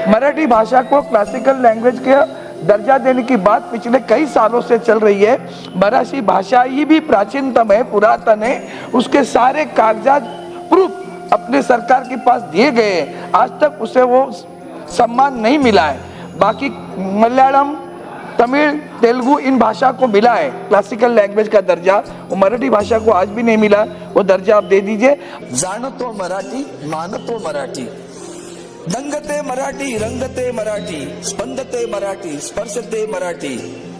मराठी भाषा को classical language के दर्जा देने की बात पिछले कई सालों से चल रही है। मराठी भाषा ही भी प्राचीनतम है, पुरातन है, उसके सारे कागजात प्रूफ अपने सरकार के पास दिए गए हैं, आज तक उसे वो सम्मान नहीं मिला है। बाकी मलयालम, तमिल, तेलुगु इन भाषा को मिला है क्लासिकल लैंग्वेज का दर्जा, वो मराठी भाषा को आज भी नहीं मिला, वो दर्जा आप दे दीजिए। जाणतो मराठी, मानतो मराठी, दंगते मराठी, रंगते मराठी, स्पंदते मराठी, स्पर्शते मराठी,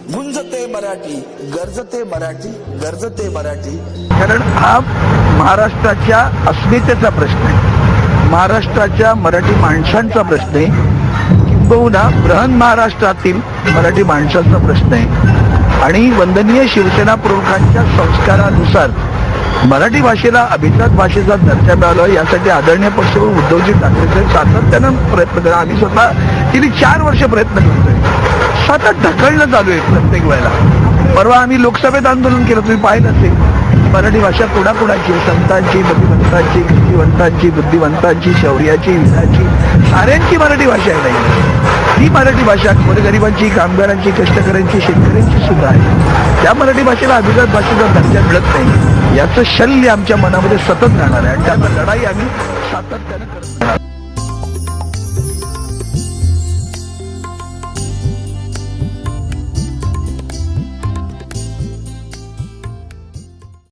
गुंजते मराठी, गरजते मराठी, गरजते मराठी। कारण हा महाराष्ट्राच्या अस्मितेचा प्रश्न आहे, महाराष्ट्राच्या मराठी माणसांचा प्रश्न आहे, किंबहुना बृहन महाराष्ट्रातील मराठी माणसांचा प्रश्न आहे। आणि वंदनीय शिवसेना प्रमुखांच्या संस्कारानुसार मराठी भाषेला अभिजात भाषेचा दर्जा मिळाला, यासाठी आदरणीय पक्षप्रमुख उद्धवजी ठाकरे सातत्यानं प्रयत्न करा। आम्ही स्वतः गेली 4 वर्ष प्रयत्न करतोय, सतत ढकलणं चालू आहे प्रत्येक वेळेला। परवा आम्ही लोकसभेत आंदोलन केलं, तुम्ही पाहिलं असेल। मराठी भाषा कुणाकुणाची, संतांची, बुद्धिमंतांची, कृतिवंतांची, बुद्धिवंतांची, शौर्याची, वीराची, साऱ्यांची मराठी भाषा आहे नाही। ही मराठी भाषा गोरगरिबांची, कामगारांची, कष्टकऱ्यांची, शेतकऱ्यांची सुद्धा आहे। त्या मराठी भाषेला अभिजात भाषेचा दर्जा मिळत नाही, याचं शल्य आमच्या मनामध्ये सतत राहणार आहे आणि त्याचा लढाई आम्ही सातत्याने करत राहणार।